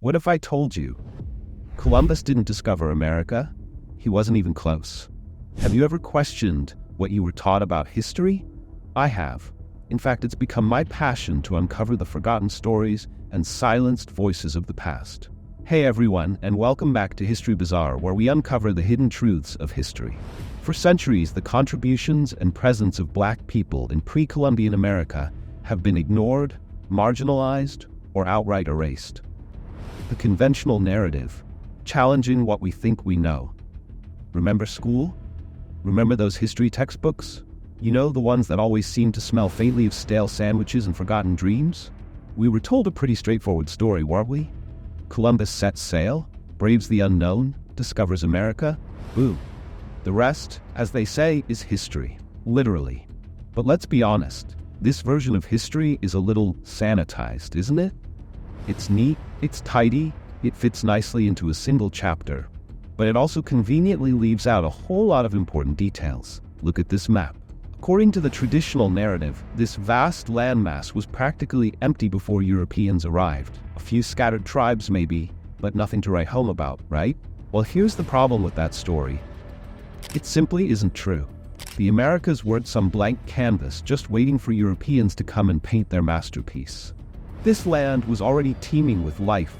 What if I told you Columbus didn't discover America? He wasn't even close. Have you ever questioned what you were taught about history? I have. In fact, it's become my passion to uncover the forgotten stories and silenced voices of the past. Hey everyone, and welcome back to History Bazaar, where we uncover the hidden truths of history. For centuries, the contributions and presence of Black people in pre-Columbian America have been ignored, marginalized, or outright erased. The conventional narrative, challenging what we think we know. Remember school? Remember those history textbooks? You know, the ones that always seem to smell faintly of stale sandwiches and forgotten dreams? We were told a pretty straightforward story, weren't we? Columbus sets sail, braves the unknown, discovers America, boom. The rest, as they say, is history, literally. But let's be honest, this version of history is a little sanitized, isn't it? It's neat, it's tidy, it fits nicely into a single chapter, but it also conveniently leaves out a whole lot of important details. Look at this map. According to the traditional narrative, this vast landmass was practically empty before Europeans arrived. A few scattered tribes maybe, but nothing to write home about, right? Well, here's the problem with that story. It simply isn't true. The Americas weren't some blank canvas just waiting for Europeans to come and paint their masterpiece. This land was already teeming with life,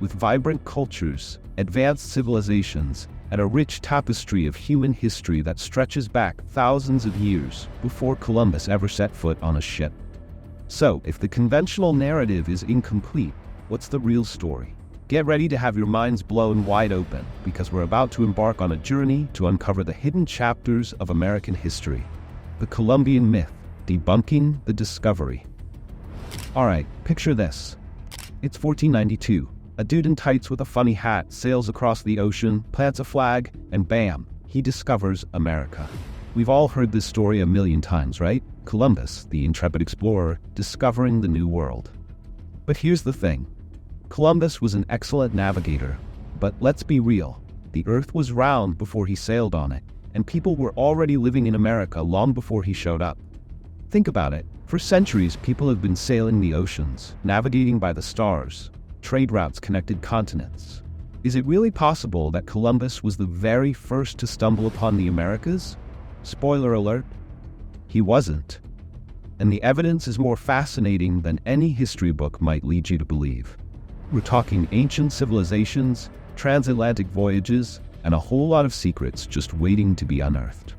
with vibrant cultures, advanced civilizations, and a rich tapestry of human history that stretches back thousands of years before Columbus ever set foot on a ship. So, if the conventional narrative is incomplete, what's the real story? Get ready to have your minds blown wide open, because we're about to embark on a journey to uncover the hidden chapters of American history. The Columbian myth, debunking the discovery. Alright, picture this. It's 1492. A dude in tights with a funny hat sails across the ocean, plants a flag, and bam, he discovers America. We've all heard this story a million times, right? Columbus, the intrepid explorer, discovering the New World. But here's the thing. Columbus was an excellent navigator, but let's be real. The Earth was round before he sailed on it, and people were already living in America long before he showed up. Think about it. For centuries, people have been sailing the oceans, navigating by the stars. Trade routes connected continents. Is it really possible that Columbus was the very first to stumble upon the Americas? Spoiler alert, he wasn't. And the evidence is more fascinating than any history book might lead you to believe. We're talking ancient civilizations, transatlantic voyages, and a whole lot of secrets just waiting to be unearthed.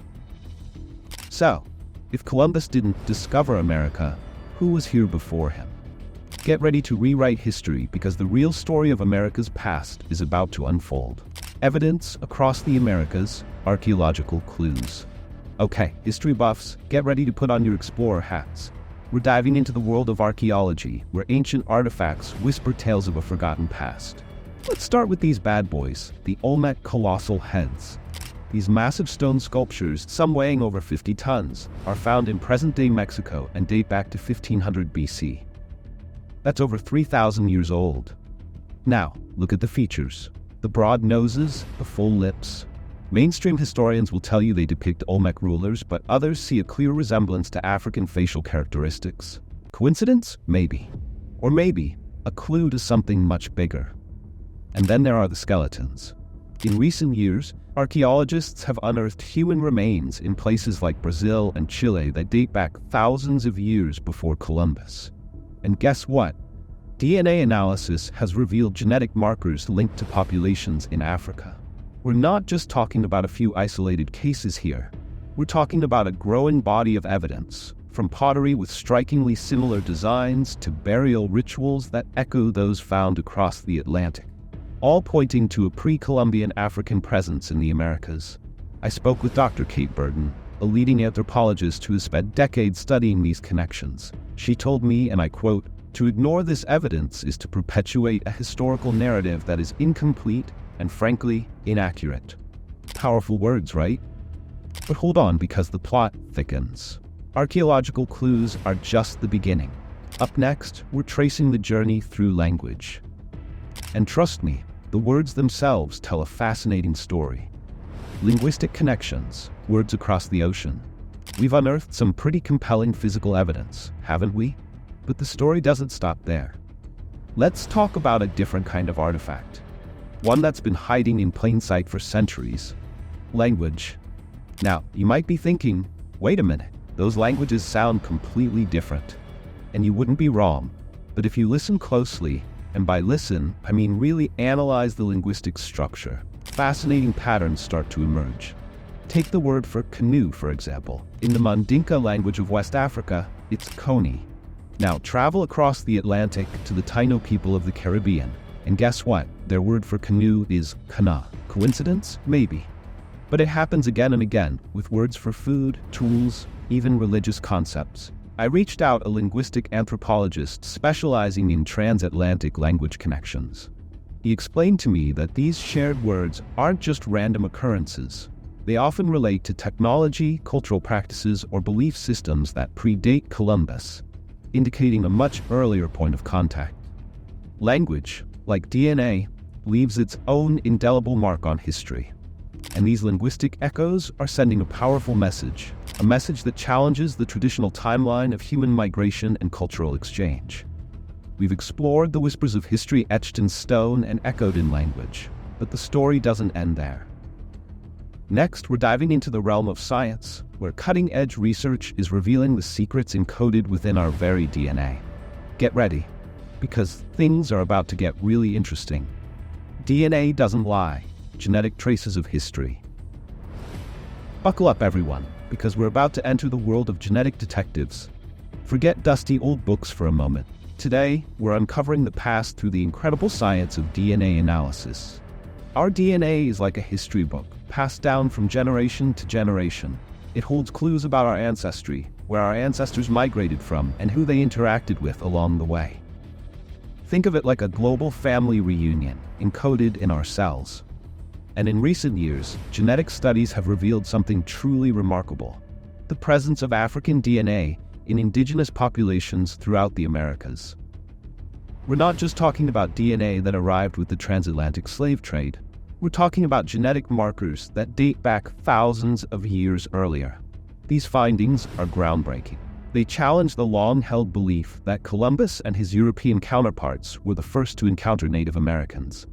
So, if Columbus didn't discover America, who was here before him? Get ready to rewrite history, because the real story of America's past is about to unfold. Evidence across the Americas, archaeological clues. Okay, history buffs, get ready to put on your explorer hats. We're diving into the world of archaeology, where ancient artifacts whisper tales of a forgotten past. Let's start with these bad boys, the Olmec colossal heads. These massive stone sculptures, some weighing over 50 tons, are found in present-day Mexico and date back to 1500 BC. That's over 3,000 years old. Now, look at the features. The broad noses, the full lips. Mainstream historians will tell you they depict Olmec rulers, but others see a clear resemblance to African facial characteristics. Coincidence? Maybe. Or maybe a clue to something much bigger. And then there are the skeletons. In recent years, archaeologists have unearthed human remains in places like Brazil and Chile that date back thousands of years before Columbus. And guess what? DNA analysis has revealed genetic markers linked to populations in Africa. We're not just talking about a few isolated cases here. We're talking about a growing body of evidence, from pottery with strikingly similar designs to burial rituals that echo those found across the Atlantic, all pointing to a pre-Columbian African presence in the Americas. I spoke with Dr. Kate Burton, a leading anthropologist who has spent decades studying these connections. She told me, and I quote, "To ignore this evidence is to perpetuate a historical narrative that is incomplete and, frankly, inaccurate." Powerful words, right? But hold on, because the plot thickens. Archaeological clues are just the beginning. Up next, we're tracing the journey through language. And trust me, the words themselves tell a fascinating story. Linguistic connections, words across the ocean. We've unearthed some pretty compelling physical evidence, haven't we? But the story doesn't stop there. Let's talk about a different kind of artifact. One that's been hiding in plain sight for centuries. Language. Now, you might be thinking, wait a minute, those languages sound completely different. And you wouldn't be wrong. But if you listen closely, and by listen, I mean really analyze the linguistic structure, fascinating patterns start to emerge. Take the word for canoe, for example. In the Mandinka language of West Africa, it's koni. Now travel across the Atlantic to the Taino people of the Caribbean, and guess what? Their word for canoe is kana. Coincidence? Maybe. But it happens again and again, with words for food, tools, even religious concepts. I reached out a linguistic anthropologist specializing in transatlantic language connections. He explained to me that these shared words aren't just random occurrences. They often relate to technology, cultural practices, or belief systems that predate Columbus, indicating a much earlier point of contact. Language, like DNA, leaves its own indelible mark on history. And these linguistic echoes are sending a powerful message, a message that challenges the traditional timeline of human migration and cultural exchange. We've explored the whispers of history etched in stone and echoed in language, but the story doesn't end there. Next, we're diving into the realm of science, where cutting-edge research is revealing the secrets encoded within our very DNA. Get ready, because things are about to get really interesting. DNA doesn't lie. Genetic traces of history. Buckle up, everyone, because we're about to enter the world of genetic detectives. Forget dusty old books for a moment. Today, we're uncovering the past through the incredible science of DNA analysis. Our DNA is like a history book, passed down from generation to generation. It holds clues about our ancestry, where our ancestors migrated from, and who they interacted with along the way. Think of it like a global family reunion, encoded in our cells. And in recent years, genetic studies have revealed something truly remarkable: the presence of African DNA in indigenous populations throughout the Americas. We're not just talking about DNA that arrived with the transatlantic slave trade. We're talking about genetic markers that date back thousands of years earlier. These findings are groundbreaking. They challenge the long-held belief that Columbus and his European counterparts were the first to encounter Native Americans.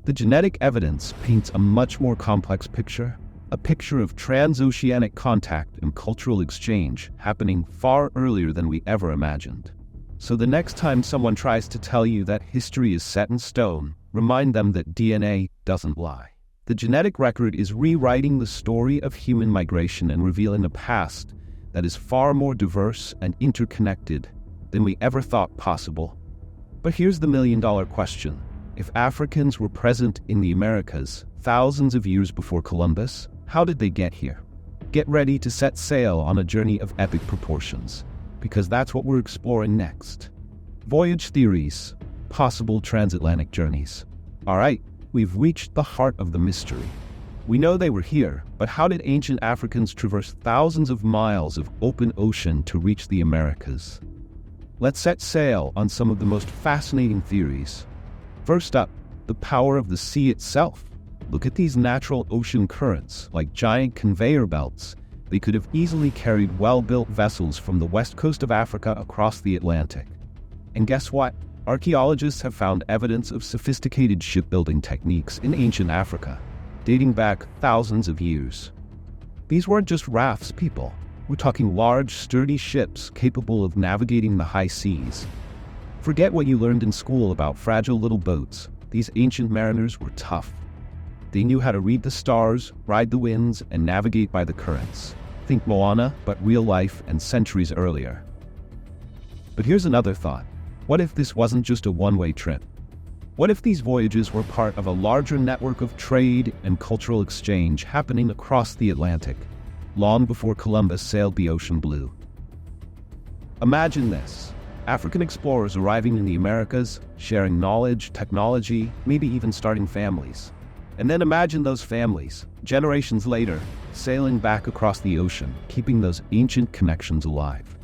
The genetic evidence paints a much more complex picture, a picture of transoceanic contact and cultural exchange happening far earlier than we ever imagined. So the next time someone tries to tell you that history is set in stone, remind them that DNA doesn't lie. The genetic record is rewriting the story of human migration and revealing a past that is far more diverse and interconnected than we ever thought possible. But here's the million-dollar question. If Africans were present in the Americas thousands of years before Columbus, how did they get here? Get ready to set sail on a journey of epic proportions, because that's what we're exploring next. Voyage theories, possible transatlantic journeys. All right, we've reached the heart of the mystery. We know they were here, but how did ancient Africans traverse thousands of miles of open ocean to reach the Americas? Let's set sail on some of the most fascinating theories. First up, the power of the sea itself. Look at these natural ocean currents, like giant conveyor belts. They could have easily carried well-built vessels from the west coast of Africa across the Atlantic. And guess what? Archaeologists have found evidence of sophisticated shipbuilding techniques in ancient Africa, dating back thousands of years. These weren't just rafts, people. We're talking large, sturdy ships capable of navigating the high seas. Forget what you learned in school about fragile little boats. These ancient mariners were tough. They knew how to read the stars, ride the winds, and navigate by the currents. Think Moana, but real life and centuries earlier. But here's another thought. What if this wasn't just a one-way trip? What if these voyages were part of a larger network of trade and cultural exchange happening across the Atlantic, long before Columbus sailed the ocean blue? Imagine this. African explorers arriving in the Americas, sharing knowledge, technology, maybe even starting families. And then imagine those families, generations later, sailing back across the ocean, keeping those ancient connections alive.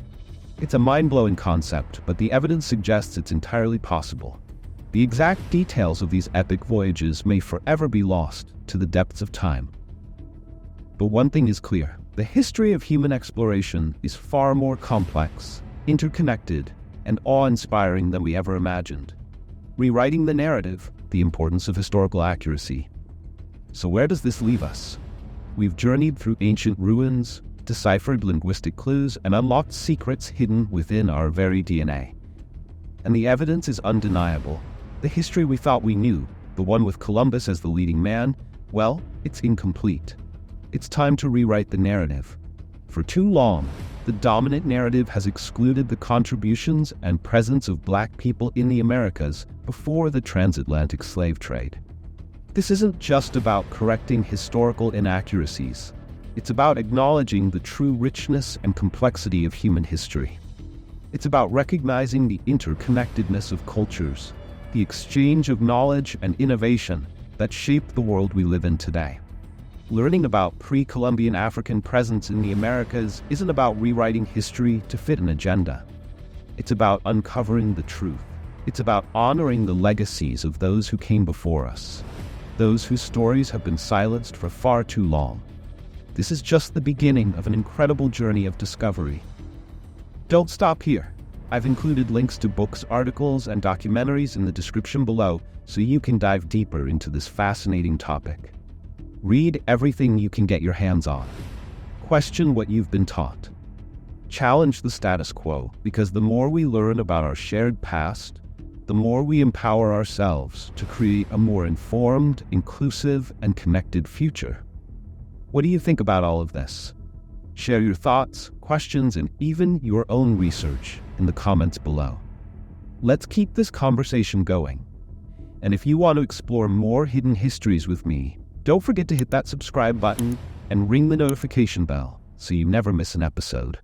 It's a mind-blowing concept, but the evidence suggests it's entirely possible. The exact details of these epic voyages may forever be lost to the depths of time. But one thing is clear. The history of human exploration is far more complex, interconnected, and awe-inspiring than we ever imagined. Rewriting the narrative, the importance of historical accuracy. So where does this leave us? We've journeyed through ancient ruins, deciphered linguistic clues, and unlocked secrets hidden within our very DNA. And the evidence is undeniable. The history we thought we knew, the one with Columbus as the leading man, well, it's incomplete. It's time to rewrite the narrative. For too long, the dominant narrative has excluded the contributions and presence of Black people in the Americas before the transatlantic slave trade. This isn't just about correcting historical inaccuracies. It's about acknowledging the true richness and complexity of human history. It's about recognizing the interconnectedness of cultures, the exchange of knowledge and innovation that shaped the world we live in today. Learning about pre-Columbian African presence in the Americas isn't about rewriting history to fit an agenda. It's about uncovering the truth. It's about honoring the legacies of those who came before us, those whose stories have been silenced for far too long. This is just the beginning of an incredible journey of discovery. Don't stop here. I've included links to books, articles, and documentaries in the description below so you can dive deeper into this fascinating topic. Read everything you can get your hands on. Question what you've been taught. Challenge the status quo, because the more we learn about our shared past, the more we empower ourselves to create a more informed, inclusive, and connected future. What do you think about all of this? Share your thoughts, questions, and even your own research in the comments below. Let's keep this conversation going. And if you want to explore more hidden histories with me, don't forget to hit that subscribe button and ring the notification bell so you never miss an episode.